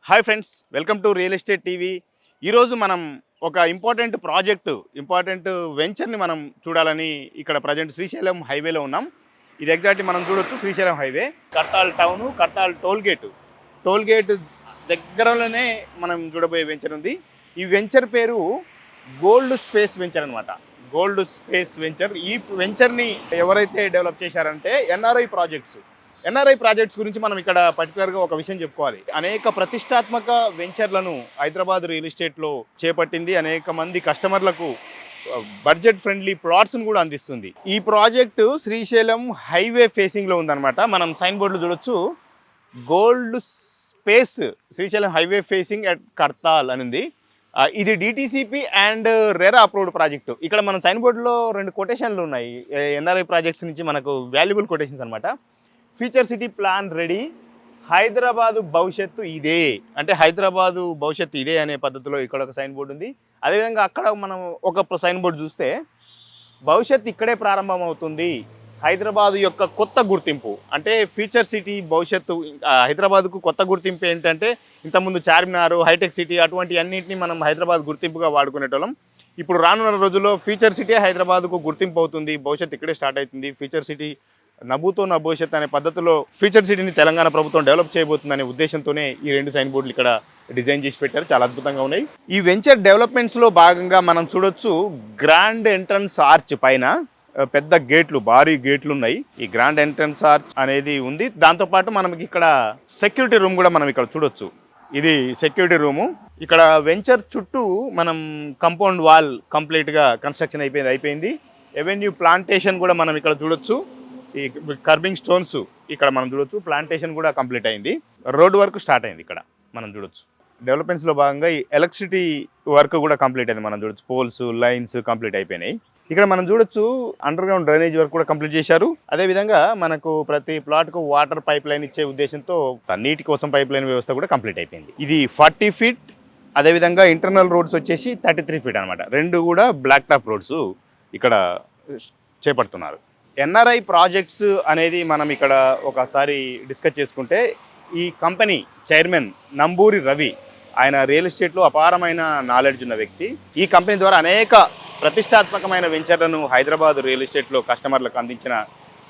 Hi friends, welcome to real estate TV. ఈరోజు మనం ఒక ఇంపార్టెంట్ వెంచర్ని మనం చూడాలని ఇక్కడ ప్రజెంట్ శ్రీశైలం హైవేలో ఉన్నాం. ఇది ఎగ్జాక్ట్లీ మనం చూడొచ్చు Srisailam highway, Kartal town, Kartal tollgate దగ్గరలోనే మనం చూడబోయే వెంచర్ ఉంది. ఈ వెంచర్ పేరు గోల్డ్ స్పేస్ వెంచర్ అనమాట. Gold space venture. ఈ వెంచర్ని ఎవరైతే డెవలప్ చేశారంటే ఎన్ఆర్ఐ ప్రాజెక్ట్స్ గురించి మనం ఇక్కడ పర్టికులర్గా ఒక విషయం చెప్పుకోవాలి. అనేక ప్రతిష్టాత్మక వెంచర్లను హైదరాబాద్ రియల్ ఎస్టేట్లో చేపట్టింది. అనేక మంది కస్టమర్లకు బడ్జెట్ ఫ్రెండ్లీ ప్లాట్స్ను కూడా అందిస్తుంది. ఈ ప్రాజెక్టు శ్రీశైలం హైవే ఫేసింగ్లో ఉందన్నమాట. మనం సైన్ బోర్డులు చూడొచ్చు, gold space Srisailam highway facing at Kadthal అని ఉంది. ఇది DTCP and RERA approved project. ఇక్కడ మన సైన్ బోర్డులో 2 కొటేషన్లు ఉన్నాయి ఎన్ఆర్ఐ ప్రాజెక్ట్స్ నుంచి, మనకు వాల్యుబుల్ కొటేషన్స్ అనమాట. Future city plan ready, Hyderabad భవిష్యత్తు ఇదే, అంటే హైదరాబాదు భవిష్యత్తు ఇదే అనే పద్ధతిలో ఇక్కడ ఒక సైన్ బోర్డు ఉంది. అదేవిధంగా అక్కడ మనం ఒక సైన్ బోర్డు చూస్తే భవిష్యత్తు ఇక్కడే ప్రారంభమవుతుంది, హైదరాబాదు యొక్క కొత్త గుర్తింపు, అంటే ఫ్యూచర్ సిటీ భవిష్యత్తు. హైదరాబాద్కు కొత్త గుర్తింపు ఏంటంటే, ఇంతకుముందు చార్మినార్, హైటెక్ సిటీ అటువంటి అన్నింటినీ మనం హైదరాబాద్ గుర్తింపుగా వాడుకునేటోళ్ళం. ఇప్పుడు రానున్న రోజుల్లో ఫ్యూచర్ సిటీ హైదరాబాద్కు గుర్తింపు అవుతుంది, భవిష్యత్తు ఇక్కడే స్టార్ట్ అవుతుంది. ఫ్యూచర్ సిటీ నభూతో నా భవిష్యత్ అనే పద్ధతిలో ఫ్యూచర్ సిటీని తెలంగాణ ప్రభుత్వం డెవలప్ చేయబోతుందనే ఉద్దేశంతోనే ఈ 2 సైన్ బోర్డులు ఇక్కడ డిజైన్ చేసి పెట్టారు. చాలా అద్భుతంగా ఉన్నాయి. ఈ వెంచర్ డెవలప్మెంట్స్లో భాగంగా మనం చూడొచ్చు, గ్రాండ్ ఎంట్రన్స్ ఆర్చ్ పైన పెద్ద గేట్లు, భారీ గేట్లు ఉన్నాయి. ఈ గ్రాండ్ ఎంట్రన్స్ ఆర్చ్ అనేది ఉంది. దాంతోపాటు మనకి ఇక్కడ సెక్యూరిటీ రూమ్ కూడా మనం ఇక్కడ చూడొచ్చు. ఇది సెక్యూరిటీ రూము. ఇక్కడ వెంచర్ చుట్టూ మనం కంపౌండ్ వాల్ కంప్లీట్గా కన్స్ట్రక్షన్ అయిపోయింది. ఎవెన్యూ ప్లాంటేషన్ కూడా మనం ఇక్కడ చూడొచ్చు. ఈ కర్బింగ్ స్టోన్స్ ఇక్కడ మనం చూడొచ్చు. ప్లాంటేషన్ కూడా కంప్లీట్ అయింది. రోడ్ వర్క్ స్టార్ట్ అయింది ఇక్కడ మనం చూడొచ్చు. డెవలప్మెంట్స్లో భాగంగా ఈ ఎలక్ట్రిసిటీ వర్క్ కూడా కంప్లీట్ అయింది. మనం చూడొచ్చు, పోల్స్, లైన్స్ కంప్లీట్ అయిపోయినాయి. ఇక్కడ మనం చూడొచ్చు అండర్ గ్రౌండ్ డ్రైనేజ్ వర్క్ కూడా కంప్లీట్ చేశారు. అదేవిధంగా మనకు ప్రతి ప్లాట్కు వాటర్ పైప్ లైన్ ఇచ్చే ఉద్దేశంతో నీటి కోసం పైప్ లైన్ వ్యవస్థ కూడా కంప్లీట్ అయిపోయింది. ఇది 40 ఫీట్, అదేవిధంగా ఇంటర్నల్ రోడ్స్ వచ్చేసి 33 ఫీట్ అనమాట. 2 కూడా బ్లాక్ టాప్ రోడ్స్ ఇక్కడ చేపడుతున్నారు. ఎన్ఆర్ఐ ప్రాజెక్ట్స్ అనేది మనం ఇక్కడ ఒకసారి డిస్కస్ చేసుకుంటే, ఈ కంపెనీ చైర్మన్ నంబూరి రవి, ఆయన రియల్ ఎస్టేట్లో అపారమైన నాలెడ్జ్ ఉన్న వ్యక్తి. ఈ కంపెనీ ద్వారా అనేక ప్రతిష్టాత్మకమైన వెంచర్లను హైదరాబాద్ రియల్ ఎస్టేట్లో కస్టమర్లకు అందించిన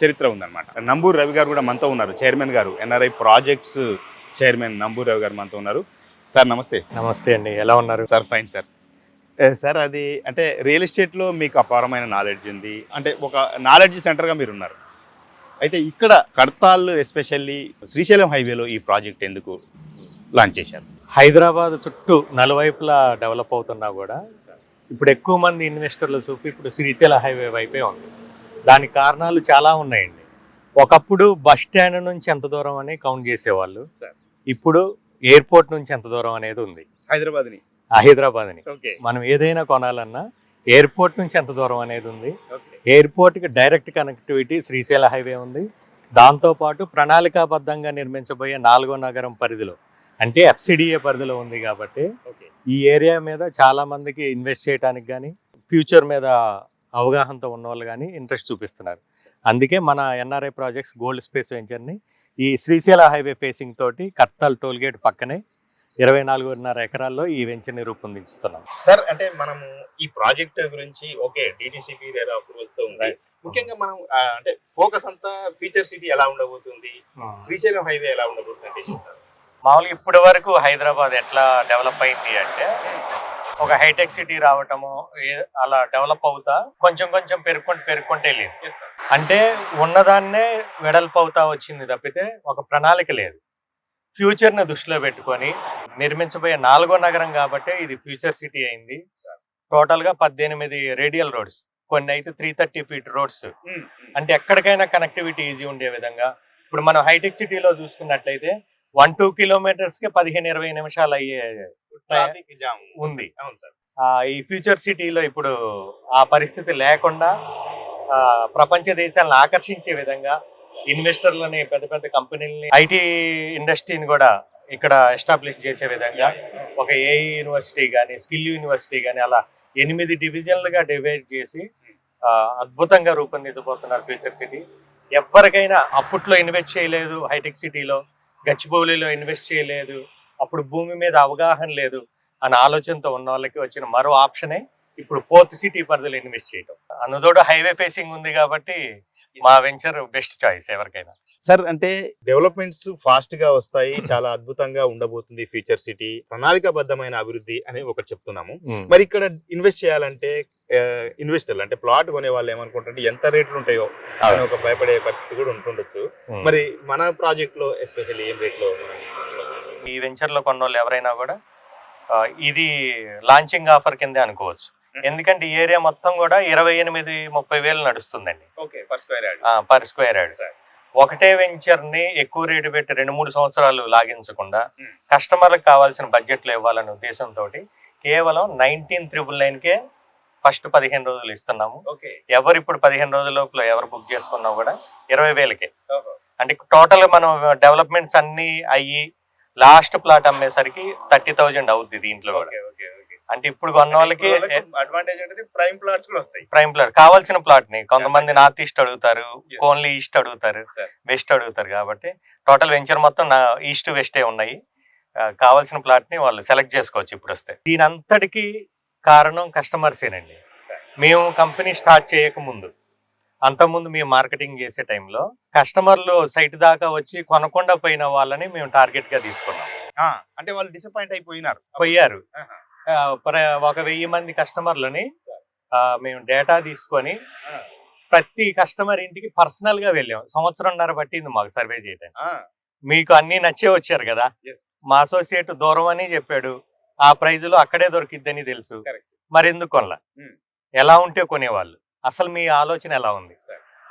చరిత్ర ఉందన్నమాట. నంబూరి రవి గారు కూడా మనతో ఉన్నారు, చైర్మన్ గారు, NRI projects chairman Namburi Ravi గారు మనతో ఉన్నారు. సార్ నమస్తే. నమస్తే అండి, ఎలా ఉన్నారు? Sir fine sir. సార్, అది అంటే రియల్ ఎస్టేట్లో మీకు అపారమైన నాలెడ్జ్ ఉంది, అంటే ఒక నాలెడ్జ్ సెంటర్గా మీరు ఉన్నారు. అయితే ఇక్కడ కడతాల్, ఎస్పెషల్లీ శ్రీశైలం హైవేలో ఈ ప్రాజెక్ట్ ఎందుకు లాంచ్ చేశారు? హైదరాబాద్ చుట్టూ నలువైపులా డెవలప్ అవుతున్నా కూడా ఇప్పుడు ఎక్కువ మంది ఇన్వెస్టర్లు చూపి ఇప్పుడు శ్రీశైలం హైవే వైపే ఉంది. దానికి కారణాలు చాలా ఉన్నాయండి. ఒకప్పుడు బస్ స్టాండ్ నుంచి ఎంత దూరం అని కౌంట్ చేసేవాళ్ళు, ఇప్పుడు ఎయిర్పోర్ట్ నుంచి ఎంత దూరం అనేది ఉంది. హైదరాబాద్ని మనం ఏదైనా కొనాలన్నా ఎయిర్పోర్ట్ నుంచి ఎంత దూరం అనేది ఉంది. ఎయిర్పోర్ట్కి డైరెక్ట్ కనెక్టివిటీ శ్రీశైల హైవే ఉంది. దాంతోపాటు ప్రణాళికాబద్ధంగా నిర్మించబోయే 4వ నగరం పరిధిలో, అంటే FCDA పరిధిలో ఉంది. కాబట్టి ఈ ఏరియా మీద చాలా మందికి ఇన్వెస్ట్ చేయడానికి కానీ, ఫ్యూచర్ మీద అవగాహనతో ఉన్న వాళ్ళు కానీ ఇంట్రెస్ట్ చూపిస్తున్నారు. అందుకే మన ఎన్ఆర్ఐ ప్రాజెక్ట్స్ గోల్డ్ స్పేస్ వెంచర్ని ఈ శ్రీశైల హైవే ఫేసింగ్ తోటి కర్తాల్ టోల్గేట్ పక్కనే 24.5 ఎకరాల్లో ఈ వెంచర్ని రూపొందిస్తున్నాం. సార్, అంటే మనము ఈ ప్రాజెక్ట్ గురించి డిటిసిపి లేదా అప్రూవల్స్ తో ఉంది. ముఖ్యంగా మనం అంటే ఫోకస్ అంతా ఫ్యూచర్ సిటీ ఎలా ఉండబోతుంది, శ్రీశైలం హైవే ఎలా ఉండబోతుంది. మామూలుగా ఇప్పటి వరకు హైదరాబాద్ ఎట్లా డెవలప్ అయింది అంటే, ఒక హైటెక్ సిటీ రావటము అలా డెవలప్ అవుతా కొంచెం పెరుక్కుంటూ వెళ్ళింది. అంటే ఉన్నదాన్నే వెడల్పు అవుతా వచ్చింది తప్పితే ఒక ప్రణాళిక లేదు. ఫ్యూచర్ని దృష్టిలో పెట్టుకొని నిర్మించబోయే 4వ నగరం కాబట్టి ఇది ఫ్యూచర్ సిటీ అయింది. టోటల్గా 18 రేడియల్ రోడ్స్, కొన్ని అయితే 330 ఫీట్ రోడ్స్, అంటే ఎక్కడికైనా కనెక్టివిటీ ఈజీ ఉండే విధంగా. ఇప్పుడు మనం హైటెక్ సిటీలో చూసుకున్నట్లయితే 1-2 కిలోమీటర్స్కి 15-20 నిమిషాలు అయ్యే ఉంది. ఈ ఫ్యూచర్ సిటీలో ఇప్పుడు ఆ పరిస్థితి లేకుండా ప్రపంచ దేశాలను ఆకర్షించే విధంగా ఇన్వెస్టర్లని, పెద్ద కంపెనీలని, ఐటీ ఇండస్ట్రీని కూడా ఇక్కడ ఎస్టాబ్లిష్ చేసే విధంగా ఒక ఏఈ యూనివర్సిటీ కానీ, స్కిల్ యూనివర్సిటీ కానీ, అలా 8 డివిజన్లుగా డివైడ్ చేసి అద్భుతంగా రూపొందించబోతున్నారు ఫ్యూచర్ సిటీ. ఎవరికైనా అప్పట్లో ఇన్వెస్ట్ చేయలేదు, హైటెక్ సిటీలో, గచ్చిబౌలిలో ఇన్వెస్ట్ చేయలేదు, అప్పుడు భూమి మీద అవగాహన లేదు అనే ఆలోచనతో ఉన్న వాళ్ళకి వచ్చిన మరో ఆప్షనే ఇప్పుడు 4th సిటీ పరిధిలో ఇన్వెస్ట్ చేయడం. అందుతోడు హైవే ఫేసింగ్ ఉంది కాబట్టి మా వెంచర్ బెస్ట్ చాయిస్ ఎవరికైనా. సార్ అంటే డెవలప్మెంట్స్ ఫాస్ట్ గా వస్తాయి, చాలా అద్భుతంగా ఉండబోతుంది ఫ్యూచర్ సిటీ, ప్రణాళికాబద్ధమైన అభివృద్ధి అని ఒకటి చెప్తున్నాము. మరి ఇక్కడ ఇన్వెస్ట్ చేయాలంటే ఇన్వెస్టర్లు అంటే ప్లాట్ కొనే వాళ్ళు ఏమనుకుంటుంటే ఎంత రేట్లు ఉంటాయో అని ఒక భయపడే పరిస్థితి కూడా ఉంటుండొచ్చు. మరి మన ప్రాజెక్ట్ లో ఎస్పెషల్లీ ఏం రేట్ లో ఈ వెంచర్ లో కొన్న వాళ్ళు ఎవరైనా కూడా ఇది లాంచింగ్ ఆఫర్ కిందే అనుకోవచ్చు. ఎందుకంటే ఈ ఏరియా మొత్తం కూడా 28-30 వేలు నడుస్తుందండి పర్ స్క్వేర్ యార్డ్. ఒకటే వెంచర్ ని ఎక్కువ రేటు పెట్టి 2-3 సంవత్సరాలు లాగించకుండా కస్టమర్లకు కావాల్సిన బడ్జెట్ లో ఇవ్వాలనే ఉద్దేశంతో కేవలం 19,999కే ఫస్ట్ 15 రోజులు ఇస్తున్నాము. ఎవరు ఇప్పుడు 15 రోజుల లోపల ఎవరు బుక్ చేసుకున్నా కూడా 20,000కే. అంటే టోటల్ మనం డెవలప్మెంట్స్ అన్ని అయ్యి లాస్ట్ ప్లాట్ అమ్మేసరికి 30,000 అవుద్ది దీంట్లో కూడా. అంటే ఇప్పుడు కొన్న వాళ్ళకి అడ్వాంటేజ్ అనేది ప్రైమ్ ప్లాట్స్ కూడా వస్తాయి. ప్రైమ్ ప్లాట్ కావాల్సిన ప్లాట్ ని కొంతమంది నార్త్ ఈస్ట్ అడుగుతారు, ఓన్లీ ఈస్ట్ అడుగుతారు, వెస్ట్ అడుగుతారు. కాబట్టి టోటల్ వెంచర్ మొత్తం ఈస్ట్ వెస్టే ఉన్నాయి. కావాల్సిన ప్లాట్ ని వాళ్ళు సెలెక్ట్ చేసుకోవచ్చు ఇప్పుడు వస్తే. దీని అంతటికి కారణం కస్టమర్సేనండి. మేము కంపెనీ స్టార్ట్ చేయకముందు అంతకుముందు మేము మార్కెటింగ్ చేసే టైంలో కస్టమర్లు సైట్ దాకా వచ్చి కొనకుండా పోయిన వాళ్ళని మేము టార్గెట్ గా తీసుకున్నాం. అంటే వాళ్ళు డిసప్పాయింట్ పోయారు. ఒక 1000 మంది కస్టమర్లని మేము డేటా తీసుకొని ప్రతి కస్టమర్ ఇంటికి పర్సనల్ గా వెళ్ళాం. 1.5 పట్టింది మాకు సర్వే చేయడం. మీకు అన్ని నచ్చే వచ్చారు కదా, మా అసోసియేట్ దూరం అని చెప్పాడు, ఆ ప్రైజ్ లో అక్కడే దొరికిద్దని తెలుసు, మరి ఎందుకు కొనలా? ఎలా ఉంటే కొనేవాళ్ళు. అసలు మీ ఆలోచన ఎలా ఉంది?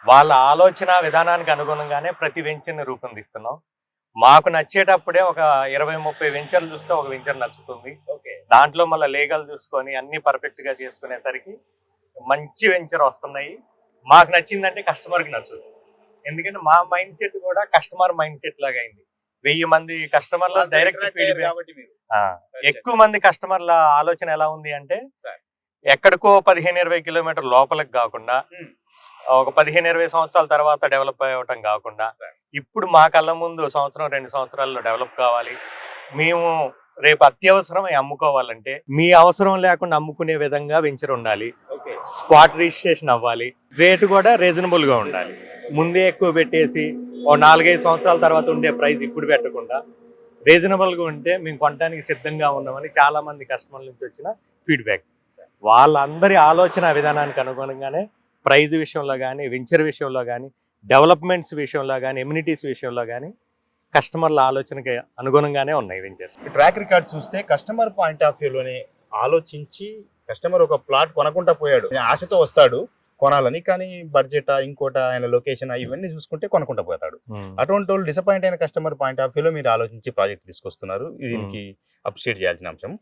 వాళ్ళ ఆలోచన విధానానికి అనుగుణంగానే ప్రతి వెంచర్ని రూపొందిస్తున్నాం. మాకు నచ్చేటప్పుడే ఒక 20-30 వెంచర్లు చూస్తే ఒక వెంచర్ నచ్చుతుంది. దాంట్లో మళ్ళీ లీగల్ చూసుకొని అన్ని పర్ఫెక్ట్ గా చేసుకునేసరికి మంచి వెంచర్ వస్తున్నాయి. మాకు నచ్చిందంటే కస్టమర్కి నచ్చుతుంది. ఎందుకంటే మా మైండ్ సెట్ కూడా కస్టమర్ మైండ్ సెట్ లాగా అయింది. 1000 మంది కస్టమర్ల డైరెక్ట్ ఫీడ్బ్యాక్. ఎక్కువ మంది కస్టమర్ల ఆలోచన ఎలా ఉంది అంటే ఎక్కడికో 15-20 కిలోమీటర్ లోపలికి కాకుండా ఒక 15-20 సంవత్సరాల తర్వాత డెవలప్ అవ్వటం కాకుండా ఇప్పుడు మా కళ్ళ ముందు 1-2 సంవత్సరాల్లో డెవలప్ కావాలి, మేము రేపు అత్యవసరం అమ్ముకోవాలంటే మీ అవసరం లేకుండా అమ్ముకునే విధంగా వెంచర్ ఉండాలి. స్పాట్ రిజిస్ట్రేషన్ అవ్వాలి, రేటు కూడా రీజనబుల్ గా ఉండాలి. ముందే ఎక్కువ పెట్టేసి ఓ 4-5 సంవత్సరాల తర్వాత ఉండే ప్రైస్ ఇప్పుడు పెట్టకుండా రీజనబుల్ గా ఉంటే మేము కొనడానికి సిద్ధంగా ఉన్నామని చాలా మంది కస్టమర్ల నుంచి వచ్చిన ఫీడ్బ్యాక్. వాళ్ళందరి ఆలోచన విధానానికి అనుగుణంగానే ప్రైజ్ విషయంలో కానీ, వెంచర్ విషయంలో కానీ, డెవలప్మెంట్స్ విషయంలో కానీ, ఎమ్యూనిటీస్ విషయంలో కానీ కస్టమర్ల ఆలోచనకి అనుగుణంగానే ఉన్నాయి వెంచర్స్. ట్రాక్ రికార్డ్ చూస్తే కస్టమర్ పాయింట్ ఆఫ్ వ్యూలోనే ఆలోచించి కస్టమర్ ఒక ప్లాట్ కొనకుండా పోయాడు, ఆశతో వస్తాడు కొనాలని, కానీ బడ్జెట్ ఇంకోట ఆయన లొకేషన్ ఇవన్నీ చూసుకుంటే కొనకుండా పోతాడు. అటువంటి వాళ్ళు డిసప్పాయింట్ అయిన కస్టమర్ పాయింట్ ఆఫ్ వ్యూలో మీరు ఆలోచించి ప్రాజెక్ట్ తీసుకొస్తున్నారు. దీనికి అప్రిషియేట్ చేయాల్సిన అంశం.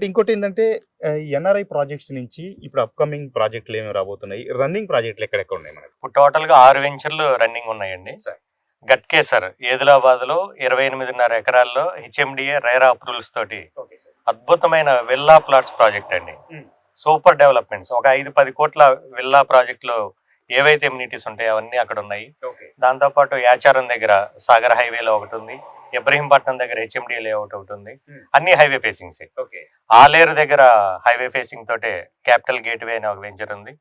ఇంకోటి ఏంటంటే ఎన్ఆర్ఐ ప్రాజెక్ట్స్ నుంచి ఇప్పుడు అప్కమింగ్ ప్రాజెక్టులు ఏమి రాబోతున్నాయి, రన్నింగ్ ప్రాజెక్టులు ఎక్కడెక్కడ ఉన్నాయి మనకి? ఇప్పుడు టోటల్ గా 6 వెంచర్లు రన్నింగ్ ఉన్నాయండి. గట్కేసర్ ఏదిలాబాద్ లో 28.5 ఎకరాల్లో హెచ్ఎండిఏ రైరా అప్రూవల్స్ తోటి అద్భుతమైన విల్లా ప్లాట్స్ ప్రాజెక్ట్ అండి. Super developments. ఒక 5-10 కోట్ల విల్లా ప్రాజెక్ట్ లో ఏవైతే ఎమ్యూనిటీస్ ఉంటాయో అవన్నీ అక్కడ ఉన్నాయి. దాంతో పాటు యాచారం దగ్గర సాగర్ హైవేలో ఒకటి ఉంది, ఇబ్రహీంపట్నం దగ్గర హెచ్ఎండి లేఅవుట్ ఒకటి ఉంది. అన్ని హైవే ఫేసింగ్స్. ఆలేరు దగ్గర హైవే ఫేసింగ్ తోటే క్యాపిటల్ గేట్ వే అనే ఒక వెంచర్ ఉంది.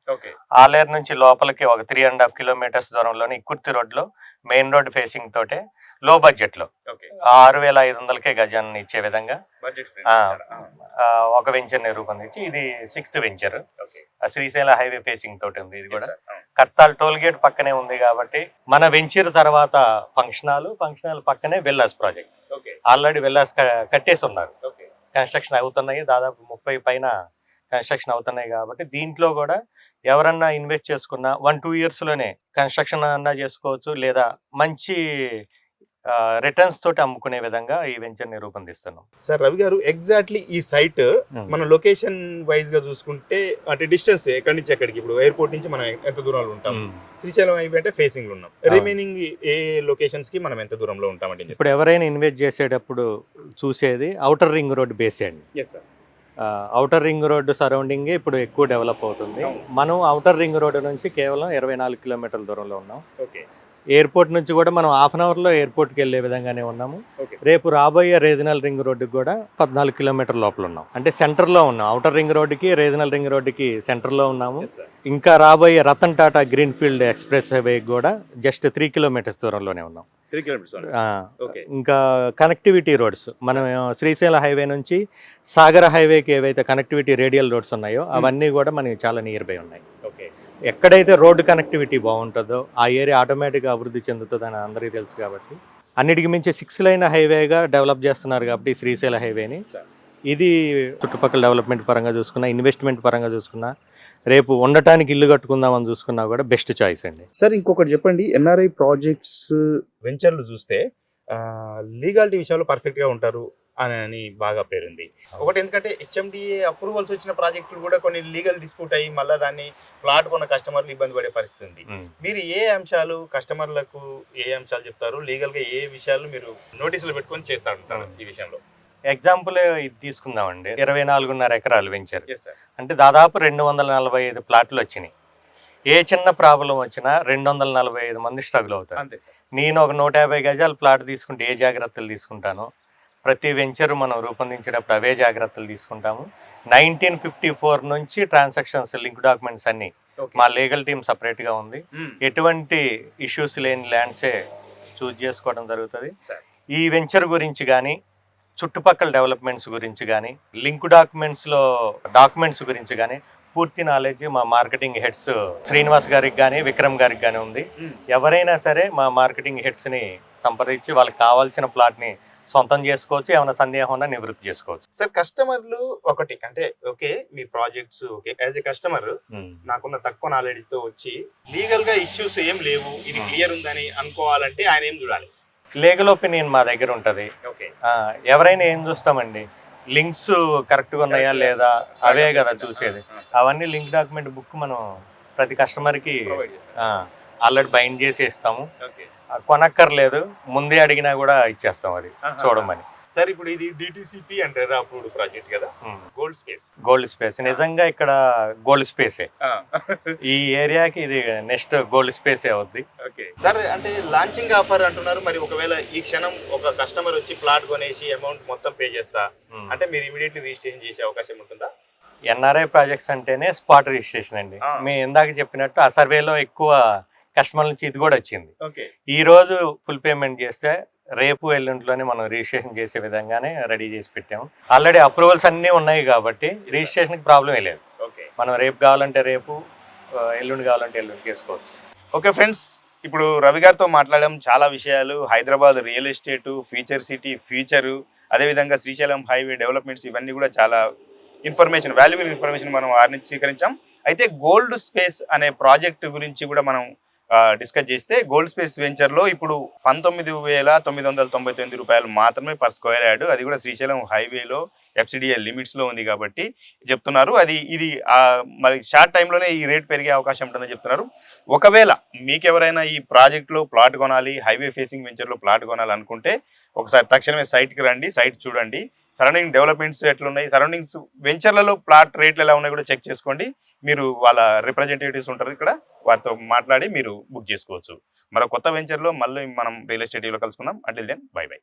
ఆలేరు నుంచి లోపలికి ఒక 3.5 కిలోమీటర్స్ దూరంలోని ఇక్కుర్తి రోడ్ లో మెయిన్ రోడ్ ఫేసింగ్ తోటే లో బడ్జెట్ లో 6,500కే గజాన్ని ఇచ్చే విధంగా ఒక వెంచర్ ని రూపొందించి, ఇది 6th venture. Srisaila highway facing తోటి ఉంది. ఇది కూడా కర్తాల్ టోల్ గేట్ పక్కనే ఉంది కాబట్టి మన వెంచర్ తర్వాత ఫంక్షన్ హాల్ పక్కనే విల్లాస్ ప్రాజెక్ట్. ఆల్రెడీ విల్లాస్ కట్టేసి ఉన్నారు, కన్స్ట్రక్షన్ అవుతున్నాయి. దాదాపు 30 పైన కన్స్ట్రక్షన్ అవుతున్నాయి. కాబట్టి దీంట్లో కూడా ఎవరన్నా ఇన్వెస్ట్ చేసుకున్నా 1-2 years లోనే కన్స్ట్రక్షన్ అన్నా చేసుకోవచ్చు, లేదా మంచి రిటర్న్స్ తోటి అమ్ముకునే విధంగా ఈ వెంచర్ ని రూపొందిస్తున్నాం. సార్ రవి గారు, ఎగ్జాక్ట్లీ ఈ సైట్ మన లొకేషన్ వైజ్ గా చూసుకుంటే అంటే డిస్టెన్స్ ఎక్కడి నుంచి ఎక్కడికి, ఇప్పుడు ఎయిర్పోర్ట్ నుంచి మనం ఎంత దూరంలో ఉంటాం? శ్రీశైలం హైవే అంటే ఫేసింగ్ లో ఉన్నాం. రిమైనింగ్ ఏ లొకేషన్స్ కి మనం ఎంత దూరంలో ఉంటామంటే? ఇప్పుడు ఎవరైనా ఇన్వెస్ట్ చేసేటప్పుడు చూసేది ఔటర్ రింగ్ రోడ్ బేస్ అండి. ఔటర్ రింగ్ రోడ్డు సరౌండింగ్ ఇప్పుడు ఎక్కువ డెవలప్ అవుతుంది. మనం ఔటర్ రింగ్ రోడ్డు నుంచి కేవలం 24 కిలోమీటర్ల దూరంలో ఉన్నాం. ఎయిర్పోర్ట్ నుంచి కూడా మనం హాఫ్ అన్ అవర్లో ఎయిర్పోర్ట్కి వెళ్ళే విధంగానే ఉన్నాము. ఓకే రేపు రాబోయే రీజనల్ రింగ్ రోడ్డుకి కూడా 14 కిలోమీటర్ లోపల ఉన్నాం. అంటే సెంటర్లో ఉన్నాం. అవుటర్ రింగ్ రోడ్డుకి రీజనల్ రింగ్ రోడ్డుకి సెంటర్లో ఉన్నాము. ఇంకా రాబోయే రతన్ టాటా గ్రీన్ఫీల్డ్ ఎక్స్ప్రెస్ హైవేకి కూడా జస్ట్ 3 కిలోమీటర్స్ దూరంలోనే ఉన్నాం. 3 కిలోమీటర్స్ ఓకే. ఇంకా కనెక్టివిటీ రోడ్స్ మనం శ్రీశైలం హైవే నుంచి సాగర హైవేకి ఏవైతే కనెక్టివిటీ రేడియల్ రోడ్స్ ఉన్నాయో అవన్నీ కూడా మనకి చాలా నియర్ బై ఉన్నాయి. ఓకే ఎక్కడైతే రోడ్డు కనెక్టివిటీ బాగుంటుందో ఆ ఏరియా ఆటోమేటిక్గా అభివృద్ధి చెందుతుందని అందరికీ తెలుసు కాబట్టి అన్నిటికీ మించి 6 లైన్ హైవేగా డెవలప్ చేస్తున్నారు కాబట్టి శ్రీశైల హైవేని ఇది చుట్టుపక్కల డెవలప్మెంట్ పరంగా చూసుకున్నా, ఇన్వెస్ట్మెంట్ పరంగా చూసుకున్నా, రేపు ఉండటానికి ఇల్లు కట్టుకుందామని చూసుకున్నా కూడా బెస్ట్ చాయిస్ అండి. సార్ ఇంకొకటి చెప్పండి, ఎన్ఆర్ఐ ప్రాజెక్ట్స్ వెంచర్లు చూస్తే లీగాలిటీ విషయాల్లో పర్ఫెక్ట్గా ఉంటారు అని బాగా పేరుంది. ఒకటి ఎందుకంటే హెచ్ఎండిఏ అప్రూవల్స్ వచ్చిన ప్రాజెక్టులు కూడా కొన్ని లీగల్ డిస్ప్యూట్ అయ్యి మళ్ళీ దాన్ని ఫ్లాట్ కొన్న కస్టమర్లు ఇబ్బంది పడే పరిస్థితి ఉంది. మీరు ఏ అంశాలు కస్టమర్లకు ఏ అంశాలు చెప్తారు, లీగల్గా ఏ విషయాలు మీరు నోటీసులు పెట్టుకొని చేస్తూ ఉంటారు ఈ విషయంలో? ఎగ్జాంపుల్ ఇది తీసుకుందామండి. 24.5 ఎకరాలు వెంచర్ అంటే దాదాపు 245 ప్లాట్లు వచ్చినాయి. ఏ చిన్న ప్రాబ్లం వచ్చినా 245 మంది స్ట్రగుల్ అవుతారు. నేను ఒక 150 గజాల ప్లాట్ తీసుకుంటే ఏ జాగ్రత్తలు తీసుకుంటానో ప్రతి వెంచర్ మనం రూపొందించేటప్పుడు అవే జాగ్రత్తలు తీసుకుంటాము. 1954 నుంచి ట్రాన్సాక్షన్స్ లింక్ డాక్యుమెంట్స్ అన్ని మా లీగల్ టీమ్ సపరేట్గా ఉంది. ఎటువంటి ఇష్యూస్ లేని ల్యాండ్సే చూజ్ చేసుకోవడం జరుగుతుంది. ఈ వెంచర్ గురించి కానీ, చుట్టుపక్కల డెవలప్మెంట్స్ గురించి కానీ, లింక్ డాక్యుమెంట్స్ గురించి కానీ పూర్తి నాలెడ్జ్ మా మార్కెటింగ్ హెడ్స్ శ్రీనివాస్ గారికి కానీ విక్రమ్ గారికి కానీ ఉంది. ఎవరైనా సరే మా మార్కెటింగ్ హెడ్స్ని సంప్రదించి వాళ్ళకి కావాల్సిన ప్లాట్ని సొంతం చేసుకోవచ్చు. ఏమైనా సందేహం ఉన్నా నివృత్తి చేసుకోవచ్చు. సార్ కస్టమర్లు ఒకటి అంటే okay me projects okay as a customer నాకున్న తక్కువ నాలెడ్జ్ తో వచ్చి లీగల్ గా ఇష్యూస్ ఏం లేవు ఇది క్లియర్ ఉందని అనుకోవాలంటే ఆయన ఏం చూడాలి? లీగల్ ఒపీనియన్ మా దగ్గర ఉంటుంది. ఎవరైనా ఏం చూస్తామండి, లింక్స్ కరెక్ట్గా ఉన్నాయా లేదా అవే కదా చూసేది. అవన్నీ లింక్ డాక్యుమెంట్ బుక్ మనం ప్రతి కస్టమర్కి ఆల్రెడీ బైండ్ చేసి ఇస్తాము. కొనక్కర్లేదు, ముందే అడిగినా కూడా ఇచ్చేస్తాం అది చూడమని. సార్ ఇప్పుడు ఇది డిటిసిపి అంటారు అప్రూవ్డ్ ప్రాజెక్ట్ కదా, గోల్డ్ స్పేస్ నిజంగా ఇక్కడ గోల్డ్ స్పేసే. ఈ ఏరియాకి ఇది నెక్స్ట్ గోల్డ్ స్పేసే అవుద్ది. సార్ అంటే లాంచింగ్ ఆఫర్ అంటున్నారు, మరి ఒకవేళ ఈ క్షణం ఒక కస్టమర్ వచ్చి ప్లాట్ కొనేసి అమౌంట్ మొత్తం పే చేస్తా అంటే మీరు ఇమీడియట్లీ రిజిస్ట్రేషన్ చేసే అవకాశం ఉంటుందా? ఎన్ఆర్ఐ ప్రాజెక్ట్స్ అంటేనే స్పాట్ రిజిస్ట్రేషన్ అండి. మేము ఇందాక చెప్పినట్టు ఆ సర్వేలో ఎక్కువ కస్టమర్ నుంచి ఇది కూడా వచ్చింది. ఈ రోజు ఫుల్ పేమెంట్ చేస్తే రేపు ఎల్లుండిలోనే మనం రిజిస్ట్రేషన్ చేసే విధంగానే రెడీ చేసి పెట్టాము. ఆల్రెడీ అప్రూవల్స్ అన్నీ ఉన్నాయి కాబట్టి రిజిస్ట్రేషన్కి ప్రాబ్లమే లేదు. మనం రేపు కావాలంటే రేపు, ఎల్లుండి కావాలంటే ఎల్లుండి చేసుకోవచ్చు. ఓకే ఫ్రెండ్స్, ఇప్పుడు రవి గారితో మాట్లాడడం చాలా విషయాలు, Hyderabad real estate, future city, future, అదేవిధంగా శ్రీశైలం హైవే డెవలప్మెంట్స్ ఇవన్నీ కూడా చాలా ఇన్ఫర్మేషన్, వాల్యుబుల్ ఇన్ఫర్మేషన్ మనం వారి నుంచి స్వీకరించాం. అయితే గోల్డ్ స్పేస్ అనే ప్రాజెక్ట్ గురించి కూడా మనం డిస్కస్ చేస్తే గోల్డ్ స్పేస్ వెంచర్లో ఇప్పుడు 19,999 రూపాయలు మాత్రమే పర్ స్క్వేర్ యార్డ్, అది కూడా శ్రీశైలం హైవేలో FCDA లిమిట్స్లో ఉంది కాబట్టి చెప్తున్నారు. ఇది మరి షార్ట్ టైంలోనే ఈ రేట్ పెరిగే అవకాశం ఉంటుందని చెప్తున్నారు. ఒకవేళ మీకెవరైనా ఈ ప్రాజెక్ట్లో ప్లాట్ కొనాలి, హైవే ఫేసింగ్ వెంచర్లో ప్లాట్ కొనాలనుకుంటే ఒకసారి తక్షణమే సైట్కి రండి, సైట్ చూడండి, సరౌండింగ్ డెవలప్మెంట్స్ ఎట్లున్నాయి, సరౌండింగ్స్ వెంచర్లలో ప్లాట్ రేట్లు ఎలా ఉన్నాయి కూడా చెక్ చేసుకోండి. మీరు వాళ్ళ రిప్రజెంటేటివ్స్ ఉంటారు ఇక్కడ, వారితో మాట్లాడి మీరు బుక్ చేసుకోవచ్చు. మరో కొత్త వెంచర్లో మళ్ళీ మనం రియల్ ఎస్టేట్లో కలుసుకుందాం. Until then bye by.